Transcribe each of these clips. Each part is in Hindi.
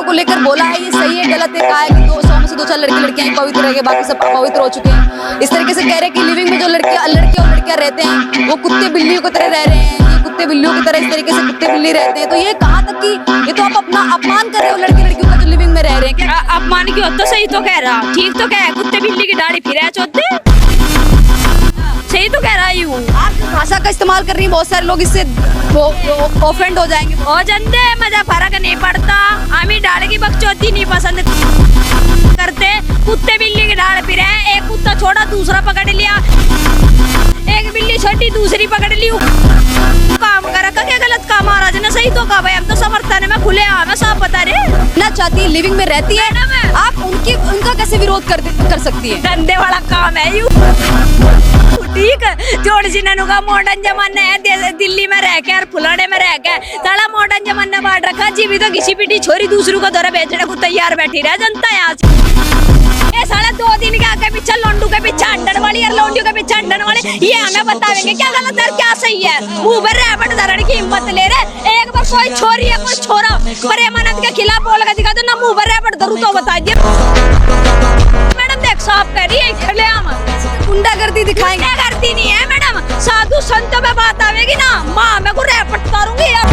को लेकर बोला है, ये सही है गलत है? कहा है कि 200 में से 2-4 लड़कियां पवित्र रह गए, बाकी सब अपवित्र हो चुके हैं। इस तरीके से कह रहे हैं कि लिविंग में जो लड़के और लड़कियां रहते हैं वो कुत्ते बिल्लियों की तरह रह रहे हैं, ये कुत्ते बिल्लियों की तरह इस तरीके से कुत्ते बिल्ली रहते हैं। तो ये कहाँ तक कि ये तो आप अपना अपमान कर रहे हो लड़कियों का जो लिविंग में रह रहे हैं। क्या अपमान क्यों? तो सही तो कह रहा, ठीक तो कह, कुत्ते बिल्ली की दाढ़ी फिर चौथे, सही तो कह रहा हूँ। आप भाषा का इस्तेमाल कर रही हैं, बहुत सारे लोग इससे ऑफेंड हो जाएंगे। हो जानते मुझे फर्क नहीं पड़ता, हमें डाल की बकचोदी नहीं पसंद करते। कुत्ते बिल्ली की डाल फिर है, एक कुत्ता छोड़ा दूसरा पकड़ लिया, एक बिल्ली छोटी दूसरी पकड़ ली, काम करा क्या गलत काम? महाराज ने सही तो कहा भाई, हम तो समर्थन में खुले आम सब बता रहे। ना चाहती लिविंग में रहती है, आप उनका कैसे विरोध कर सकती है? धंधे वाला काम है यू, ठीक जोड़ जिन्होंने का मॉडर्न जमाना है, दिल्ली में रह के और फुलाने में रह के साला मॉडर्न जमाना बांट रखा जी। भी तो किसी पीटी छोरी दूसरों को दौरा बेचने को तैयार बैठी रह जनता है आज। ये साला 2 दिन के आगे पीछे लोंडू के पीछे अंडन वाली और लोंडू के पीछे अंडन वाले, ये हमें बताएंगे क्या गलत है क्या सही है। मुंह पर रैपट धरण की हिम्मत ले रहे, एक बार कोई छोरी है कोई छोरा प्रेमानंद के खिलाफ बोल के दिखा दो ना, मुंह पर रैपट धरू तो बता दिए। मैडम देख साफ कह रही है, खुलेआम गुंडागर्दी दिखाएंगे। गुंडागर्दी नहीं है मैडम, साधु संत में बात आवेगी ना, माँ मैं को रैपट करूंगी यार।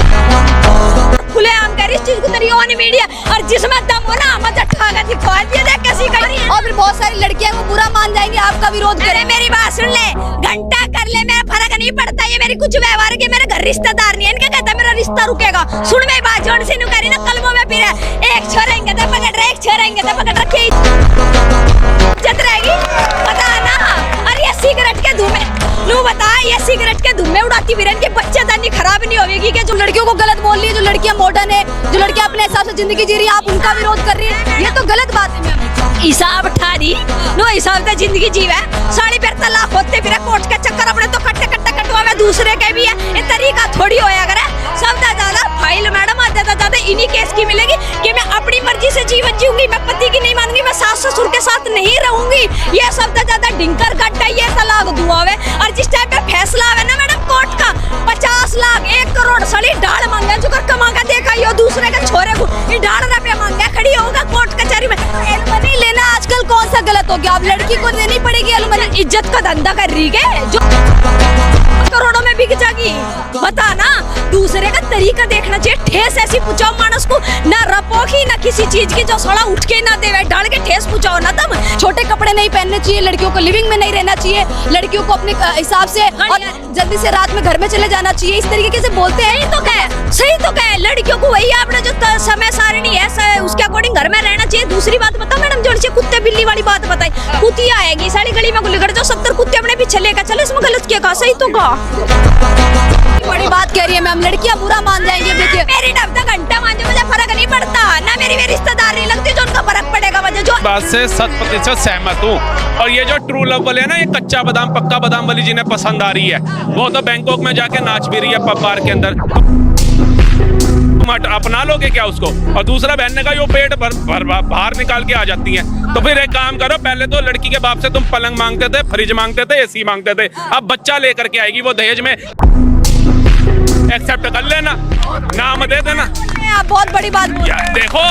खुलेआम कह रही इस चीज को तेरी ऑन मीडिया, और जिसमें दम हो ना मत ठाका दिखा दिया देख कैसी कर रही है। और फिर बहुत सारी लड़कियां वो बुरा मान जाएंगी, आपका विरोध करें। मेरी बात सुन ले, घंटा कर ले, मेरा फर्क नहीं पड़ता। ये मेरी कुछ व्यवहार के मेरे घर रिश्तेदार नहीं है, इनका कहता मेरा रिश्ता रुकेगा। सुन मेरी बात, जोड़ से नु करी ना कलमों में फिर एक छोरेंगे तो पकड़ रहे, एक छोरेंगे तो पकड़ रखे, इज्जत रहेगी पता ना। और ये सिगरेट के धुएं नू बता, ये सिगरेट के धुएं उड़ाती बिरन के बच्चे दानी खराब नहीं होगी कि जो लड़कियों को गलत बोल रही है, जो लड़कियां मॉडर्न है, जो लड़कियां अपने हिसाब से जिंदगी जी रही है, आप उनका विरोध कर रही है, ये तो गलत बात है। हिसाब ठारी नो हिसाब से जिंदगी जीवे, साड़ी पर तलाक होते फिर कोर्ट के चक्कर अपने तो कट्टे कट्टे कटवावे दूसरे के भी है, ये तरीका थोड़ी होया करे। सबसे ज्यादा फाइल मैडम ज्यादा इन्हीं केस की मिलेगी कि मैं अपनी मर्जी से जीवन जीऊंगी, मैं पति की नहीं मानूंगी, मैं सास ससुर के साथ नहीं रहूंगी। ये सबसे ज्यादा ढिंकर गड्ढा ये तलाक दुआवे। और जिस टाइम पे फैसला आवे ना मैडम कोर्ट का, 50 लाख 1 करोड़ सड़ी ढाल मांगे जो कमा का देखा यो दूसरे के छोरे को ये ढाल रुपया मांगे, खड़ी होगा कोर्ट कचहरी में। एलुमनी लेना आजकल कौन सा गलत हो गया? अब लड़की को देनी पड़ेगी एलुमनी। इज्जत का धंधा कर रही है जो करोड़ों में बिक जाएगी, बता ना। दूसरे का तरीका देखना चाहिए, ठेस ऐसी पूछाओ मानस को ना रपोखी ना किसी चीज की जो सड़ा उठ के ना देवे, डाल के ठेस पूछाओ ना। तुम छोटे कपड़े नहीं पहनने चाहिए, लड़कियों को लिविंग में नहीं रहना चाहिए, लड़कियों को अपने हिसाब से और जल्दी से रात में घर में चले जाना चाहिए, इस तरीके से बोलते हैं। तो क्या सही तो क्या, लड़कियों को वही आपने जो समय सारणी है उसके अकॉर्डिंग घर में रहना चाहिए। दूसरी बात बताओ मैडम, जोड़ से कुत्ते बिल्ली वाली बात बताई, कुतिया आएगी सारी गली में गुल्ली जो 70 कुत्ते अपने पीछे लेकर चले, इसमें गलत क्या कहा? सही तो कहा, बड़ी बात कह रही है मैम, लड़कियां बुरा मान जाएंगी। देखिए मेरी डबदा घंटा मान जो मुझे फर्क नहीं पड़ता ना, मेरी रिश्तेदार नहीं लगती जो उनका फर्क पड़ेगा मुझे। जो बात से 100% सहमत हूँ। और ये जो ट्रू लव वाले है ना, ये कच्चा बादाम पक्का बादाम वाली जिन्हें पसंद आ रही है, वो तो बैंकॉक में जाके नाच भी रही है पब बार के अंदर। अपना लोगे क्या उसको? और दूसरा बहन का यो पेट बाहर निकाल के आ जाती है। तो फिर एक काम करो, पहले तो लड़की के बाप से तुम पलंग मांगते थे, फ्रिज मांगते थे, एसी मांगते थे, अब बच्चा लेकर के आएगी वो दहेज में, एक्सेप्ट कर लेना, नाम दे देना। आप बहुत बड़ी बात देखो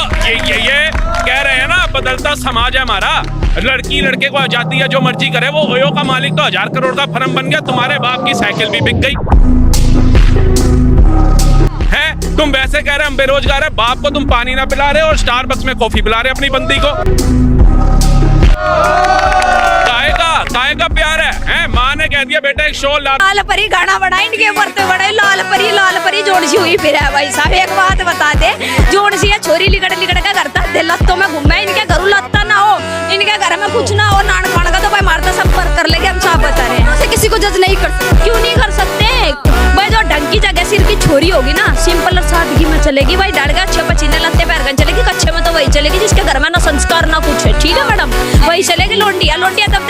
ये कह रहे हैं ना, बदलता समाज है हमारा। लड़की लड़के को आजादी है, जो मर्जी करे। वो ओयो का मालिक तो 1000 करोड़ का फर्म बन गया, तुम्हारे बाप की साइकिल भी बिक गई है। तुम वैसे कह रहे हम बेरोजगार है, बाप को तुम पानी ना पिला रहे और स्टारबक्स में कॉफी पिला रहे अपनी बंदी को। काय का प्यार है? माँ ने कह दिया बेटा एक शो लाल परी गाना बना, इनके ऊपर तो बड़े लाल परी जोड़ सी हुई फिर है। भाई साहब एक बात बता दे, जोड़ सी है छोरी लिगड़ का करता दे, लत्तों में घूमे, इनके घरों लत्ता ना हो, इनके घर में कुछ ना हो, नान खान का तो भाई मारता सब कर लेके हम साफ बता रहे हैं। किसी को जज नहीं कर सकते। क्यों नहीं कर सकते भाई? जो ढंग की जगह सिर की छोरी होगी ना, सिंपल और सादगी में चलेगी भाई, डाल के अच्छे पसीने लत्ते पैर चलेगी, कच्चे में तो वही चलेगी जिसके घर में ना संस्कार ना कुछ है, ठीक है मैडम, वही चलेगी। लोंडिया तब